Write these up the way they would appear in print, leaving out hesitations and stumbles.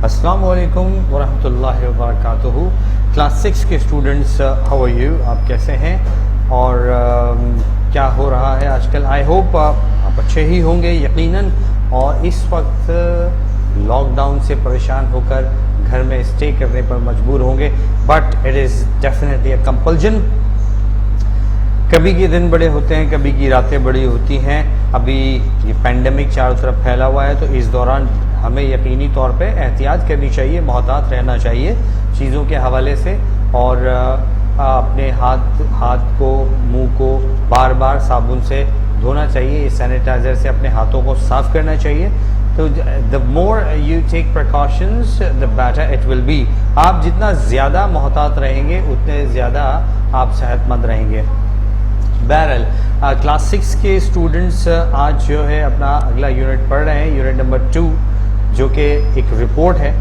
अस्सलाम वालेकुम वरहमतुल्लाहि वबरकातुहू। क्लास 6 के स्टूडेंट्स, हाउ आर यू? आप कैसे हैं और क्या हो रहा है आजकल? आई होप आप अच्छे ही होंगे यकीनन। और इस वक्त लॉकडाउन से परेशान होकर घर में स्टे करने पर मजबूर होंगे, but it is definitely a compulsion. कभी के दिन बड़े होते हैं, कभी की रातें बड़ी होती हैं। अभी ये पैंडेमिक चारों तरफ फैला हुआ है, तो इस दौरान हमें यकीनी तौर पे एहतियात करनी चाहिए, मोहतात रहना चाहिए चीज़ों के हवाले से, और अपने हाथ को, मुंह को बार बार साबुन से धोना चाहिए, सैनिटाइज़र से अपने हाथों को साफ़ करना चाहिए। तो the more you take precautions the better it will be. आप जितना ज़्यादा मोहतात रहेंगे उतने ज़्यादा आप सेहतमंद रहेंगे। बहरहाल क्लास 6 के स्टूडेंट्स आज जो है अपना अगला यूनिट पढ़ रहे हैं, यूनिट नंबर 2, जो कि एक रिपोर्ट है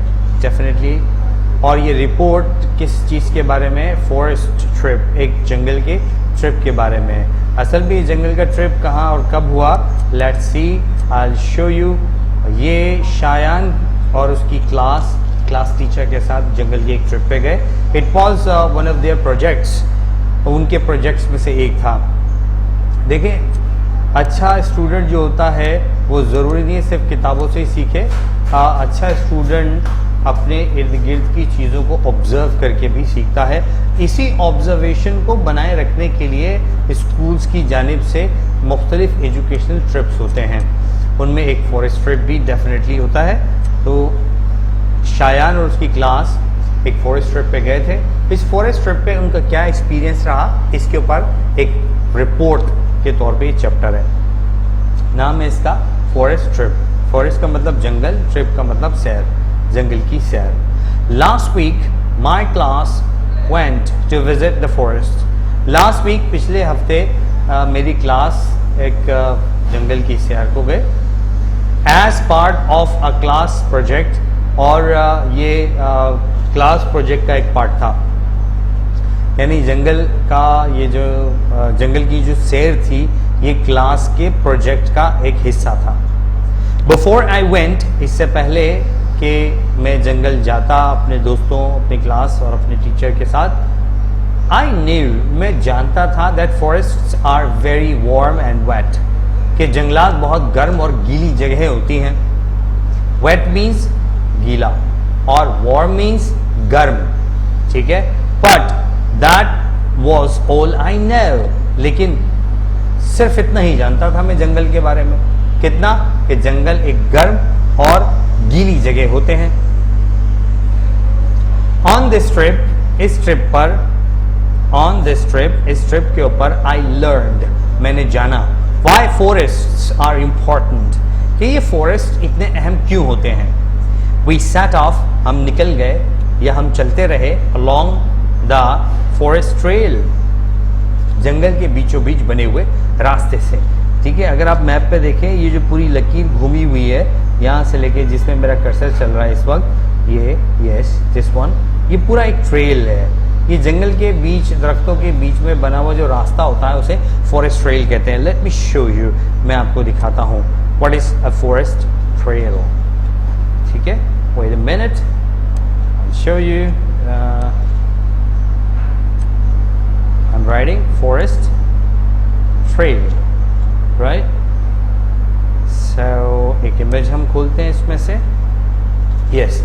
डेफिनेटली। और ये रिपोर्ट किस चीज़ के बारे में? फॉरेस्ट ट्रिप, एक जंगल के ट्रिप के बारे में। असल में जंगल का ट्रिप कहाँ और कब हुआ? Let's C, I will show you. ये शायान और उसकी क्लास टीचर के साथ जंगल की एक ट्रिप पे गए। It was one of their projects, उनके प्रोजेक्ट्स में से एक था। देखें, अच्छा स्टूडेंट जो होता है वो ज़रूरी नहीं है सिर्फ किताबों से ही सीखे। अच्छा स्टूडेंट अपने इर्द गिर्द की चीज़ों को ऑब्ज़र्व करके भी सीखता है। इसी ऑब्ज़र्वेशन को बनाए रखने के लिए स्कूल्स की जानिब से मुख्तलिफ एजुकेशनल ट्रिप्स होते हैं, उनमें एक फॉरेस्ट ट्रिप भी डेफिनेटली होता है। तो शायान और उसकी क्लास एक फॉरेस्ट ट्रिप पे गए थे। इस फॉरेस्ट ट्रिप पे उनका क्या एक्सपीरियंस रहा, इसके ऊपर एक रिपोर्ट के तौर पे ये चैप्टर है। नाम है इसका फॉरेस्ट ट्रिप। फॉरेस्ट का मतलब जंगल, ट्रिप का मतलब सैर, जंगल की सैर। Last week my class went to visit the forest. Last week, पिछले हफ्ते मेरी क्लास एक जंगल की सैर को गए as part of a class project. और ये क्लास प्रोजेक्ट का एक पार्ट था, यानी जंगल का ये जो जंगल की जो सैर थी ये क्लास के प्रोजेक्ट का एक हिस्सा था। बिफोर आई वेंट, इससे पहले कि मैं जंगल जाता अपने दोस्तों, अपनी क्लास और अपने टीचर के साथ, आई न्यू, मैं जानता था that forests are very warm and wet, कि जंगलात बहुत गर्म और गीली जगह होती हैं। वेट मीन्स गीला और वार्म मीन्स गर्म, ठीक है। But that was all I know, लेकिन सिर्फ इतना ही जानता था मैं जंगल के बारे में। कितना? कि जंगल एक गर्म और गीली जगह होते हैं। ऑन दिस ट्रिप, इस ट्रिप पर, ऑन दिस ट्रिप, इस ट्रिप के ऊपर, आई लर्नड, मैंने जाना, व्हाई फॉरेस्ट्स आर इम्पॉर्टेंट, कि ये फॉरेस्ट इतने अहम क्यों होते हैं। वी सेट ऑफ, हम निकल गए या हम चलते रहे, अलोंग द फॉरेस्ट ट्रेल, जंगल के बीचों बीच बने हुए रास्ते से, ठीक है। अगर आप मैप पे देखें, ये जो पूरी लकीर घूमी हुई है यहाँ से लेके, जिसमें मेरा कर्सर चल रहा है इस वक्त, ये यस दिस वन, ये पूरा एक ट्रेल है। ये जंगल के बीच, दरख्तों के बीच में बना हुआ जो रास्ता होता है उसे फॉरेस्ट ट्रेल कहते हैं। लेट मी शो यू, मैं आपको दिखाता हूँ what is a forest trail, ठीक है। Wait a minute, I show you. I'm writing forest trail, right? So एक इमेज हम खोलते हैं इसमें से। Yes,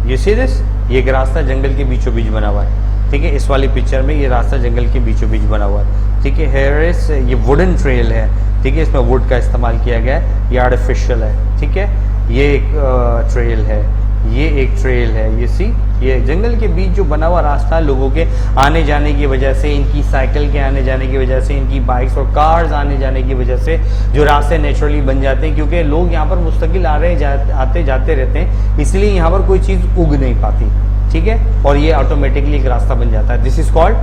you see this? ये एक रास्ता जंगल के बीचों बीच बना हुआ है, ठीक है। इस वाली पिक्चर में ये रास्ता जंगल के बीचों बीच बना हुआ है, ठीक है। Here is, ये वुडन ट्रेल है, ठीक है। इसमें वुड का इस्तेमाल किया गया है, ये आर्टिफिशियल है, ठीक है। ये एक ट्रेल है, ये एक ट्रेल है। ये सी, ये जंगल के बीच जो बना हुआ रास्ता, लोगों के आने जाने की वजह से, इनकी साइकिल के आने जाने की वजह से, इनकी बाइक्स और कार्स आने जाने की वजह से जो रास्ते नेचुरली बन जाते हैं, क्योंकि लोग यहाँ पर मुस्तकिल आते जाते रहते हैं, इसलिए यहाँ पर कोई चीज़ उग नहीं पाती, ठीक है। और ये ऑटोमेटिकली एक रास्ता बन जाता है। This is called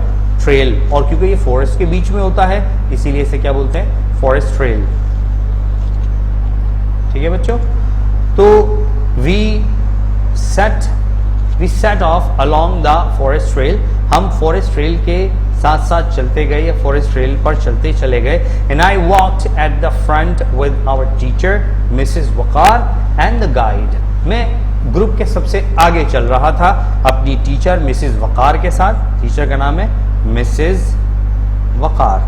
trail. और क्योंकि ये फॉरेस्ट के बीच में होता है, इसीलिए इसे क्या बोलते हैं? फॉरेस्ट ट्रेल, ठीक है बच्चों। तो we set off along the forest trail, हम फॉरेस्ट ट्रेल के साथ साथ चलते गए या फॉरेस्ट ट्रेल पर चलते चले गए। And I walked at the front with our teacher Mrs Waqar and the guide. मैं ग्रुप के सबसे आगे चल रहा था अपनी टीचर मिसेस वकार के साथ। टीचर का नाम है Mrs Waqar,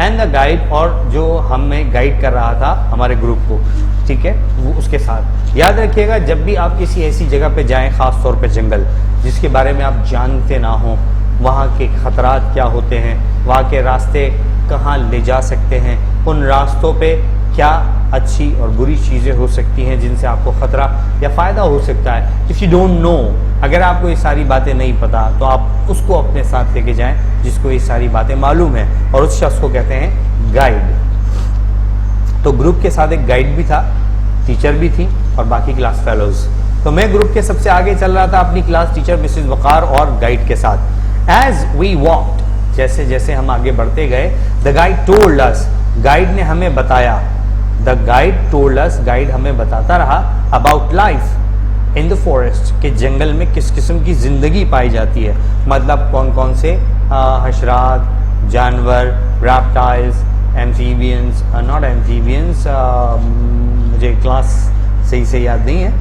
and the guide, और जो हमें गाइड कर रहा था हमारे ग्रुप को, ठीक है, वो उसके साथ। याद रखिएगा, जब भी आप किसी ऐसी जगह पे जाएं, खास तौर पे जंगल जिसके बारे में आप जानते ना हो, वहाँ के खतरात क्या होते हैं, वहाँ के रास्ते कहाँ ले जा सकते हैं, उन रास्तों पे क्या अच्छी और बुरी चीज़ें हो सकती हैं जिनसे आपको खतरा या फ़ायदा हो सकता है। इफ़ यू डोंट नो, अगर आपको ये सारी बातें नहीं पता तो आप उसको अपने साथ लेके जाएं जिसको ये सारी बातें मालूम है, और उस शख्स को कहते हैं गाइड। तो ग्रुप के साथ एक गाइड भी था, टीचर भी थी और बाकी क्लास फेलोज। तो मैं ग्रुप के सबसे आगे चल रहा था अपनी क्लास टीचर मिसेस वकार और गाइड के साथ। एज वी वॉक्ड, जैसे जैसे हम आगे बढ़ते गए, the guide told us, guide ने हमें बताया, the guide told us, guide हमें बताता रहा about life in the forest, के जंगल में किस किस्म की जिंदगी पाई जाती है, मतलब कौन कौन से हशरात, जानवर, रेप्टाइल्स, एम्फीबियंस, नॉट एम्फीबियंस, मुझे क्लास सही से याद नहीं है,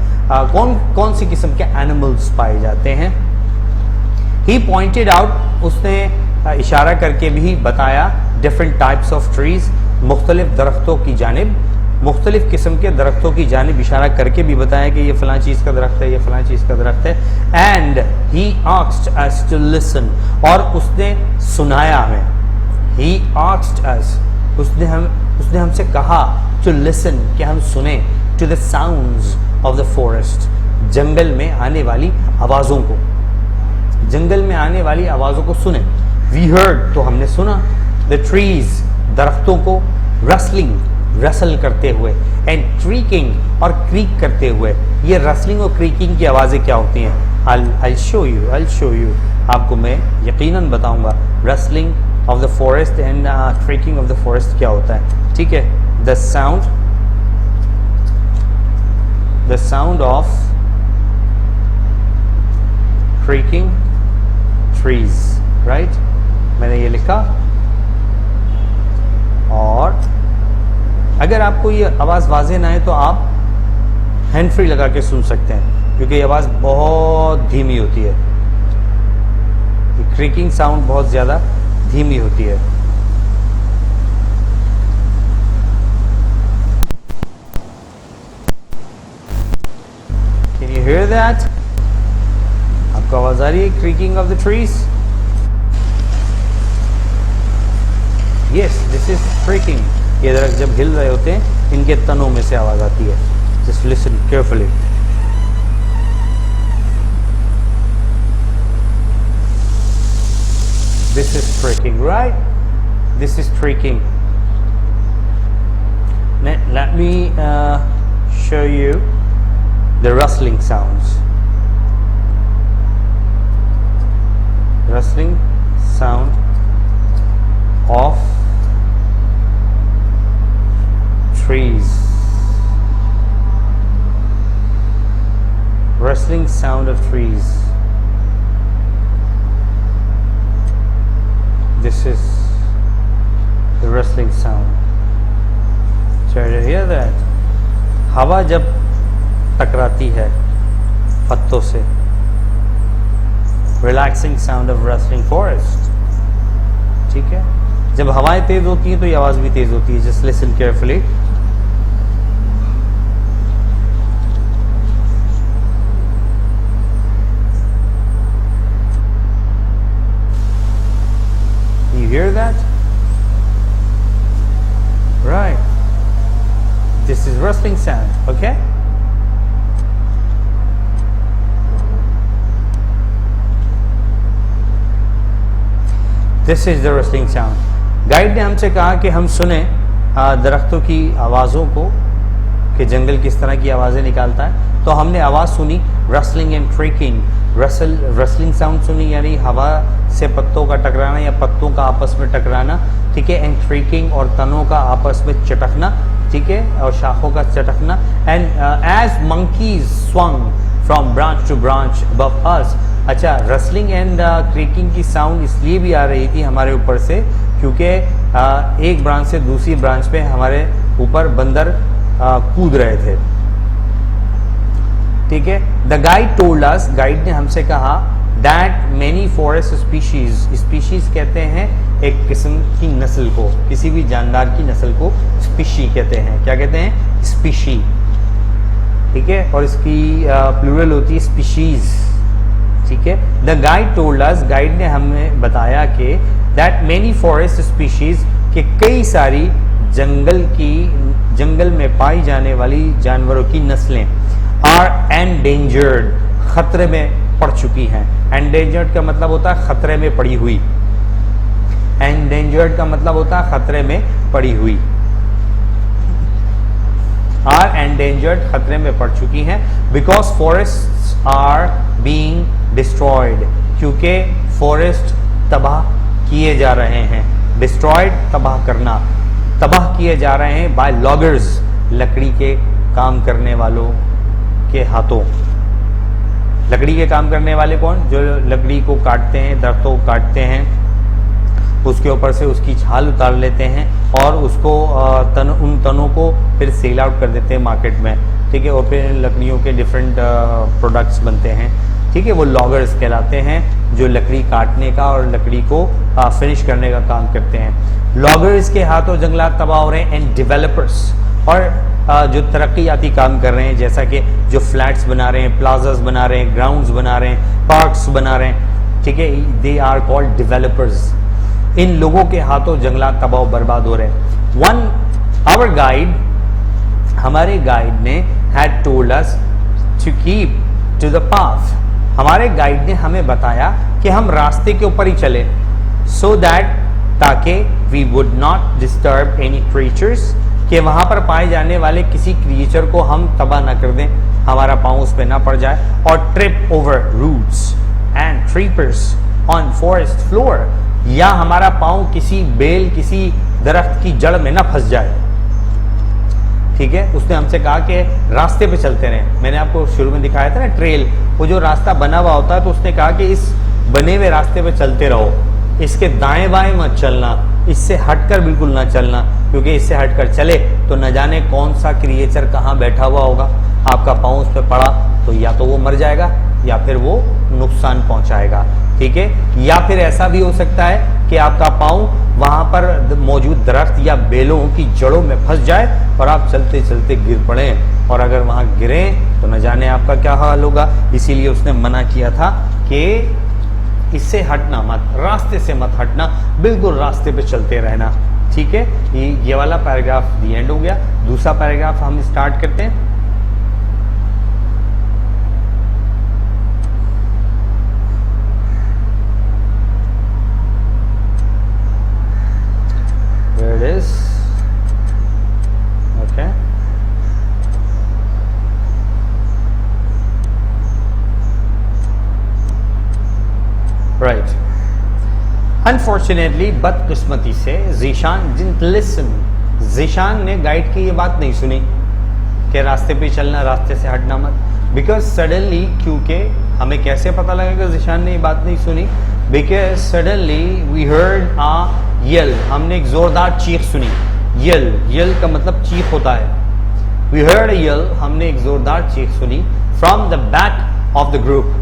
कौन कौन सी किस्म के एनिमल्स पाए जाते हैं। ही पॉइंटेड आउट, उसने इशारा करके भी बताया, डिफरेंट टाइप्स ऑफ ट्रीज, मुख्तलिफ दरख्तों की जानिब, मुख्तलिफ किस्म के दरख्तों की जानिब इशारा करके भी बताया कि ये फलां चीज़ का दरख्त है, ये फलां चीज़ का दरख्त है। And he asked us to listen, और उसने सुनाया हमें। ही आस्क्ड अस, उसने हमसे कहा टू लिसन, कि हम सुने, to the sounds of the forest, जंगल में आने वाली आवाज़ों को, जंगल में आने वाली आवाज़ों को सुने। वी हर्ड, तो हमने सुना, द ट्रीज, दरख्तों को, रसलिंग, रसल करते हुए, एंड क्रीकिंग, और क्रीक करते हुए। ये रसलिंग और क्रीकिंग की आवाज़ें क्या होती हैं? I'll show you, आपको मैं यकीनन बताऊंगा rustling of the forest and creaking of the forest क्या होता है, ठीक है। The sound of creaking trees, right, मैंने ये लिखा। और अगर आपको ये आवाज़ वाज़ेह ना है तो आप हैंड फ्री लगा के सुन सकते हैं, क्योंकि ये आवाज़ बहुत धीमी होती है, ये क्रीकिंग साउंड बहुत ज़्यादा धीमी होती है। Can you here that? आपको आवाज़ आ रही है creaking of the trees? Yes, this is creaking. ये दरख्त जब हिल रहे होते हैं, इनके तनों में से आवाज आती है। Just listen carefully. This is creaking, right? This is creaking. Let me show you the rustling sounds. Rustling sound of trees, rustling sound of trees. This is the rustling sound. Try to hear that. हवा जब टकराती है पत्तों से, relaxing sound of rustling forest, ठीक है। जब हवाएं तेज होती हैं तो ये आवाज भी तेज होती है। Just listen carefully. You hear that? Right. This is rustling sound, okay? This is the rustling sound. Guide ने हमसे कहा कि हम सुने दरख्तों की आवाज़ों को, कि जंगल किस तरह की आवाज़ें निकालता है। तो हमने आवाज़ सुनी, rustling and creaking, rustling sound सुनी, यानी हवा से पत्तों का टकराना या पत्तों का आपस में टकराना, ठीक है। एंड क्रीकिंग, और तनों का आपस में चटकना, ठीक है, और शाखों का चटकना। And as monkeys swung from branch to branch above us. अच्छा, रसलिंग एंड क्रीकिंग की साउंड इसलिए भी आ रही थी हमारे ऊपर से क्योंकि एक ब्रांच से दूसरी ब्रांच पे हमारे ऊपर बंदर कूद रहे थे, ठीक है। The guide told us, guide ने हमसे कहा, that many forest species, species कहते हैं एक किस्म की नस्ल को, किसी भी जानदार की नस्ल को स्पीशी कहते हैं। क्या कहते हैं? स्पीशी, ठीक है, और इसकी प्लूरल होती है स्पीशीज, ठीक है। The guide told us, guide ने हमें बताया कि दैट मेनी फॉरेस्ट स्पीशीज, कि कई सारी जंगल में पाई जाने वाली जानवरों की नस्लें आर एंडेंजर्ड, खतरे में पड़ चुकी हैं। एंडेंजर्ड का मतलब होता है खतरे में पड़ी हुई, एंडेंजर्ड का मतलब होता है खतरे में पड़ी हुई, आर एंडेंजर्ड, खतरे में पड़ चुकी हैं। Because forests are being destroyed, क्योंकि फॉरेस्ट तबाह किए जा रहे हैं। डिस्ट्रॉयड, तबाह करना, तबाह किए जा रहे हैं बाय लॉगर्स, लकड़ी के काम करने वालों के हाथों। लकड़ी के काम करने वाले कौन? जो लकड़ी को काटते हैं, दरख्तों को काटते हैं, उसके ऊपर से उसकी छाल उतार लेते हैं और उसको उन तनों को फिर सेल आउट कर देते हैं मार्केट में, ठीक है, और फिर लकड़ियों के डिफरेंट प्रोडक्ट्स बनते हैं, ठीक है। वो लॉगर्स कहलाते हैं, जो लकड़ी काटने का और लकड़ी को फिनिश करने का काम करते हैं। लॉगर्स के हाथों जंगलात तबाह हो रहे हैं। एंड डेवलपर्स, और जो तरक्याती काम कर रहे हैं, जैसा कि जो फ्लैट्स बना रहे हैं, प्लाजास बना रहे हैं, ग्राउंड्स बना रहे हैं, पार्क्स बना रहे हैं, ठीक है, दे आर कॉल्ड डेवलपर्स। इन लोगों के हाथों जंगलात तबाह बर्बाद हो रहे हैं। आवर गाइड, हमारे गाइड ने had told us to keep to the path, हमारे गाइड ने हमें बताया कि हम रास्ते के ऊपर ही चले, सो दैट, ताकि we would not disturb any creatures, कि वहां पर पाए जाने वाले किसी क्रिएचर को हम तबाह ना कर दें, हमारा पाँव उस पर ना पड़ जाए, और trip over roots and creepers on forest floor, या हमारा पाँव किसी बेल, किसी दरख्त की जड़ में ना फंस जाए, ठीक है। उसने हमसे कहा कि रास्ते पे चलते रहें। मैंने आपको शुरू में दिखाया था ना ट्रेल, वो जो रास्ता बना हुआ होता है, तो उसने कहा कि इस बने हुए रास्ते पे चलते रहो, इसके दाएं बाएं मत चलना, इससे हटकर बिल्कुल ना चलना, क्योंकि इससे हटकर चले तो न जाने कौन सा क्रिएचर कहाँ बैठा हुआ होगा, आपका पाँव उस पर पड़ा तो या तो वो मर जाएगा या फिर वो नुकसान पहुंचाएगा, ठीक है। या फिर ऐसा भी हो सकता है कि आपका पाँव वहां पर मौजूद दरख्त या बेलों की जड़ों में फंस जाए और आप चलते चलते गिर पड़े, और अगर वहां गिरे तो न जाने आपका क्या हाल होगा। इसीलिए उसने मना किया था कि इससे हटना मत, रास्ते से मत हटना, बिल्कुल रास्ते पे चलते रहना, ठीक है। ये वाला पैराग्राफ दी एंड हो गया। दूसरा पैराग्राफ हम स्टार्ट करते हैं। There it is. Okay. Right. Unfortunately, बदकिस्मती से ज़ीशान didn't listen. ज़ीशान ने गाइड की ये बात नहीं सुनी कि रास्ते पे चलना, रास्ते से हटना मत। Because suddenly, क्योंकि हमें कैसे पता लगेगा ज़ीशान ने ये बात नहीं सुनी? Because suddenly we heard a yell. हमने एक जोरदार चीख सुनी। Yell, yell का मतलब चीख होता है। We heard a yell. हमने एक जोरदार चीख सुनी from the back of the group.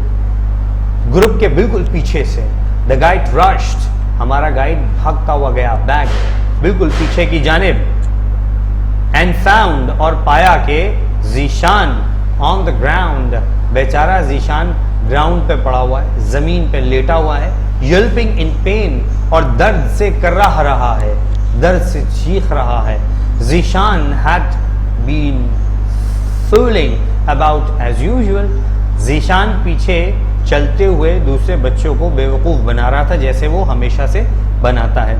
Group के बिल्कुल पीछे से। द गाइड रश्ड, हमारा गाइड भागता हुआ गया बैक, बिल्कुल पीछे की जानिब। एंड फाउंड, और पाया कि ज़ीशान ऑन द ग्राउंड, बेचारा ज़ीशान ग्राउंड पे पड़ा हुआ है, जमीन पे लेटा हुआ है। यल्पिंग इन पेन, और दर्द से कर्राह रहा है, दर्द से चीख रहा है। Zeeshan had been fooling about as usual, Zeeshan पीछे चलते हुए दूसरे बच्चों को बेवकूफ़ बना रहा था, जैसे वो हमेशा से बनाता है।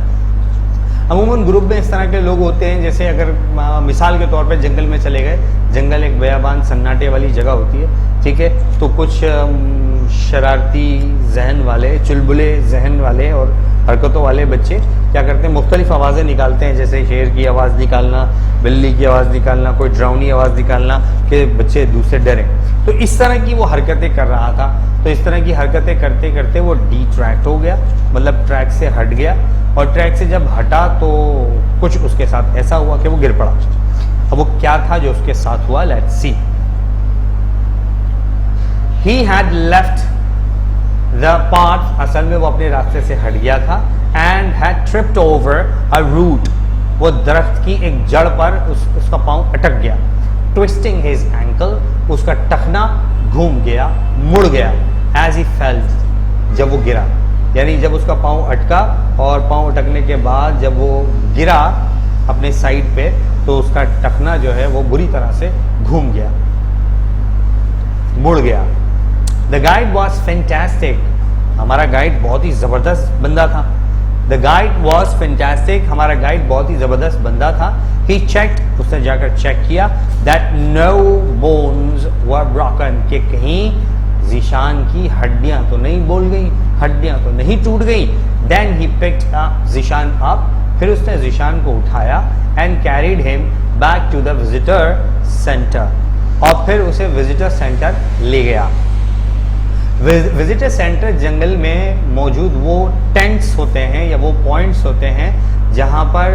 अमूमन ग्रुप में इस तरह के लोग होते हैं, जैसे अगर मिसाल के तौर पे जंगल में चले गए, जंगल एक बयाबान सन्नाटे वाली जगह होती है, ठीक है, तो कुछ शरारती जहन वाले, चुलबुले जहन वाले और हरकतों वाले बच्चे क्या करते हैं, मुख्तलिफ आवाज़ें निकालते हैं, जैसे शेर की आवाज़ निकालना, बिल्ली की आवाज़ निकालना, कोई ड्राउनी आवाज़ निकालना, कि बच्चे दूसरे डरें। तो इस तरह की वो हरकतें कर रहा था। तो इस तरह की हरकतें करते करते वो डिट्रैक्ट हो गया, मतलब ट्रैक से हट गया, और ट्रैक से जब हटा तो कुछ उसके साथ ऐसा हुआ कि वो गिर पड़ा। अब वो क्या था जो उसके साथ हुआ, let's see. He had left the path, असल में वो अपने रास्ते से हट गया था, and had tripped over a root, वो दरख्त की एक जड़ पर उसका पांव अटक गया। ट्विस्टिंग हिज एंकल, उसका टखना घूम गया, मुड़ गया, एज ही फेल्ट, जब वो गिरा, यानी जब उसका पांव अटका और पांव अटकने के बाद जब वो गिरा अपने साइड पे, तो उसका टखना जो है वो बुरी तरह से घूम गया, मुड़ गया। द गाइड वॉज फैंटास्टिक, हमारा गाइड बहुत ही जबरदस्त बंदा था। द गाइड वॉज फैंटास्टिक, हमारा गाइड बहुत ही जबरदस्त बंदा था। ही चेक्ड, उसने जाकर चेक किया, that no bones were broken, कि कहीं जीशान की हड्डियां तो नहीं बोल गई, हड्डियां तो नहीं टूट गई। Then he picked Zeeshan up, फिर उसने जीशान को उठाया, and carried him back to the visitor centre, और फिर उसे विजिटर सेंटर ले गया। विजिटर सेंटर जंगल में मौजूद वो टेंट्स होते हैं या वो पॉइंट्स होते हैं जहाँ पर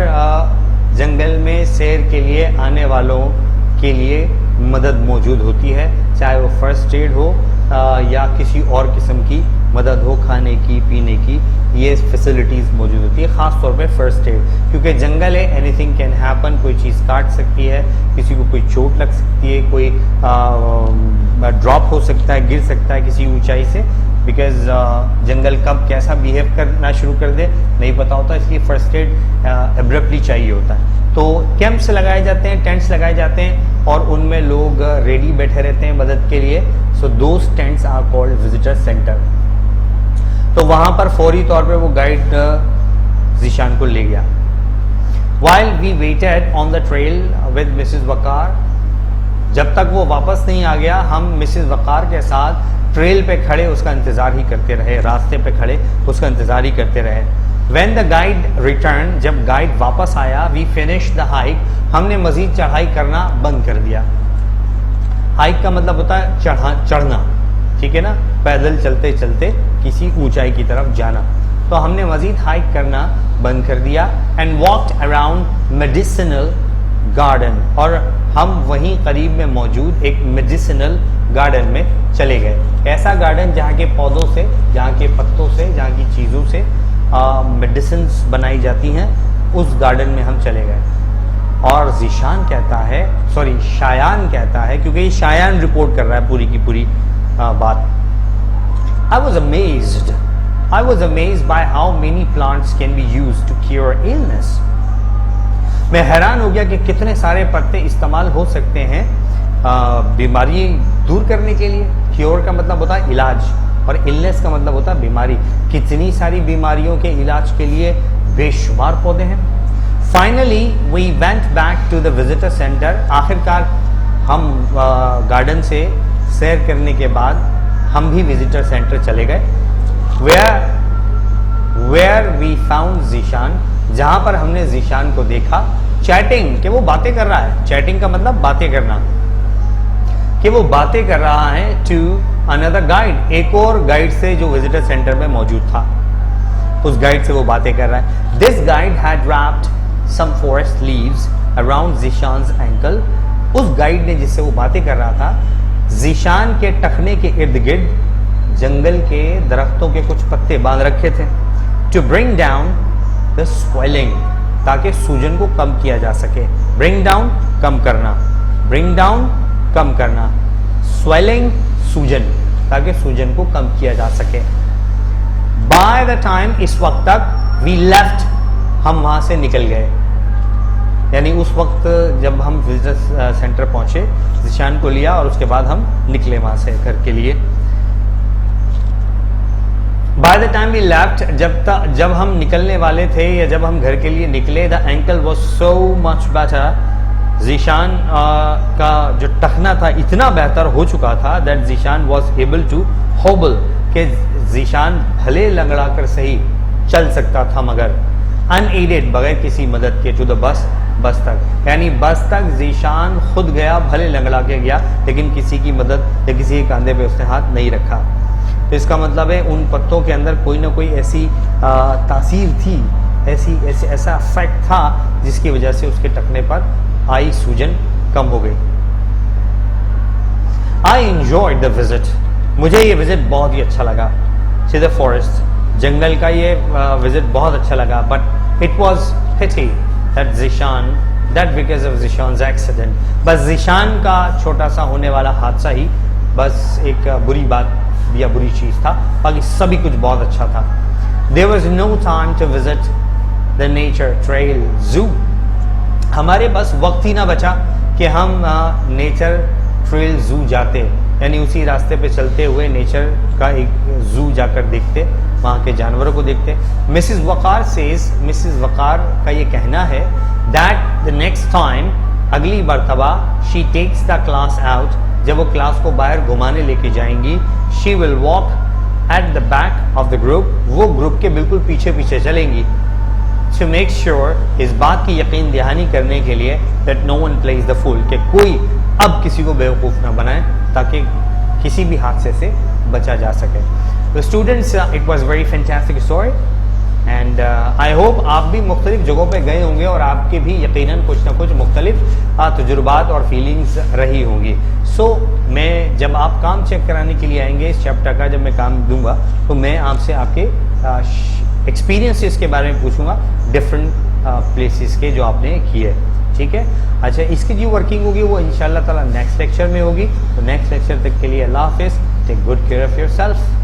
जंगल में सैर के लिए आने वालों के लिए मदद मौजूद होती है, चाहे वो फर्स्ट एड हो या किसी और किस्म की मदद हो, खाने की, पीने की, ये फैसिलिटीज़ मौजूद होती है, ख़ास तौर पे फर्स्ट एड, क्योंकि जंगल है, एनीथिंग कैन हैपन, कोई चीज़ काट सकती है, किसी को कोई चोट लग सकती है, कोई ड्रॉप हो सकता है, गिर सकता है किसी ऊंचाई से, बिकॉज जंगल कब कैसा बिहेव करना शुरू कर दे नहीं पता होता, इसलिए फर्स्ट एड एब्रप्टली चाहिए होता है। तो कैंप्स लगाए जाते हैं, टेंट्स लगाए जाते हैं, और उनमें लोग रेडी बैठे रहते हैं मदद के लिए। So those tents are called visitor centre. तो वहां पर फौरी तौर पे वो गाइड जीशान को ले गया। While we waited on the trail with Mrs. वकार, जब तक वो वापस नहीं आ गया, हम मिसेस वकार के साथ ट्रेल पे खड़े उसका इंतजार ही करते रहे, रास्ते पे खड़े उसका इंतजार ही करते रहे। When the guide returned, जब गाइड वापस आया, we finished the hike, हमने मजीद चढ़ाई करना बंद कर दिया। हाइक का मतलब होता है चढ़ना, ठीक है ना, पैदल चलते चलते किसी ऊंचाई की तरफ जाना। तो हमने मजीद हाइक करना बंद कर दिया। And walked around medicinal garden, और हम वहीं करीब में मौजूद एक मेडिसिनल गार्डन में चले गए। ऐसा गार्डन जहाँ के पौधों से, जहाँ के पत्तों से, जहाँ की चीज़ों से मेडिसिन बनाई जाती हैं, उस गार्डन में हम चले गए। और जीशान कहता है, सॉरी शायान कहता है, क्योंकि ये शायान रिपोर्ट कर रहा है पूरी की पूरी बात। I was amazed by how many plants can be used to cure illness. मैं हैरान हो गया कि कितने सारे पत्ते इस्तेमाल हो सकते हैं बीमारी दूर करने के लिए। क्योर का मतलब होता है इलाज, और इलनेस का मतलब होता है बीमारी। कितनी सारी बीमारियों के इलाज के लिए बेशुमार पौधे हैं। Finally we went back to the visitor centre. आखिरकार हम गार्डन से सैर करने के बाद हम भी विजिटर सेंटर चले गए। वेयर वी फाउंड जीशान, जहां पर हमने जीशान को देखा। चैटिंग, कि वो बातें कर रहा है। चैटिंग का मतलब बातें करना, कि वो बातें कर रहा है टू अनदर गाइड, एक और गाइड से जो विजिटर सेंटर में मौजूद था, उस गाइड से वो बातें कर रहा है। This guide had wrapped some forest leaves around Zeeshan's ankle. उस गाइड ने जिससे वो बातें कर रहा था, जीशान के टखने के इर्द गिर्द जंगल के दरख्तों के कुछ पत्ते बांध रखे थे। To bring down the swelling, ताकि सूजन को कम किया जा सके। ब्रिंग डाउन कम करना, ब्रिंग डाउन कम करना, स्वेलिंग सूजन, ताकि सूजन को कम किया जा सके। बाय द टाइम, इस वक्त तक, वी लेफ्ट, हम वहां से निकल गए। यानी उस वक्त जब हम विजिटर सेंटर पहुंचे, जीशान को लिया और उसके बाद हम निकले वहां से घर के लिए। By the time we left, जब हम निकलने वाले थे या जब हम घर के लिए निकले, the ankle was so much better. Zeeshan का जो टखना था इतना बेहतर हो चुका था, that Zeeshan was able to hobble, के जीशान भले लंगड़ा कर सही चल सकता था, मगर अनएडेड, बगैर किसी मदद के, टू द बस तक। यानी बस तक जीशान खुद गया, भले लंगड़ा के गया, लेकिन किसी की मदद या किसी के कंधे पे उसने हाथ नहीं रखा। तो इसका मतलब है उन पत्तों के अंदर कोई ना कोई ऐसी तासीर थी, ऐसा इफेक्ट था, जिसकी वजह से उसके टखने पर सूजन कम हो गई। आई एंजॉयड द विजिट, मुझे ये विजिट बहुत ही अच्छा लगा टू द फॉरेस्ट, जंगल का ये विजिट बहुत अच्छा लगा, but it was pity that Zeeshan, that because of Zeeshan's accident, बस ज़ीशान का छोटा सा होने वाला हादसा ही बस एक बुरी बात या बुरी चीज़ था, बाकी सभी कुछ बहुत अच्छा था। There was no time to visit the nature trail zoo, हमारे पास वक्त ही ना बचा कि हम नेचर ट्रेल जू जाते, यानी उसी रास्ते पे चलते हुए नेचर का एक जू जाकर देखते, वहाँ के जानवरों को देखते। मिसिस वकार सेज, मिसिस वकार का ये कहना है दैट द नेक्स्ट टाइम, अगली मरतबा she takes the class out, जब वो क्लास को बाहर घुमाने लेके जाएंगी, she will walk at the back of the group, वो ग्रुप के बिल्कुल पीछे पीछे चलेंगी, टू मेक श्योर, इस बात की यकीन दहानी करने के लिए that no one plays the fool, कि कोई अब किसी को बेवकूफ़ ना बनाए ताकि किसी भी हादसे से बचा जा सके। तो students, it was very fantastic story and I hope आप भी मुख्तलिफ जगहों पे गए होंगे और आपके भी यकीनन कुछ ना कुछ मुख्तलिफ तजुर्बात और फीलिंग्स रही होंगी। सो मैं जब आप काम चेक कराने के लिए आएंगे इस चैप्टर का, जब मैं काम दूंगा तो मैं आपसे आपके एक्सपीरियंसेस के बारे में पूछूंगा, डिफरेंट प्लेसेस के जो आपने किए, ठीक है। अच्छा, इसकी जो वर्किंग होगी वो इंशाल्लाह ताला नेक्स्ट लेक्चर में होगी। तो नेक्स्ट लेक्चर तक के लिए अल्लाह हाफिज़, take good care of yourself.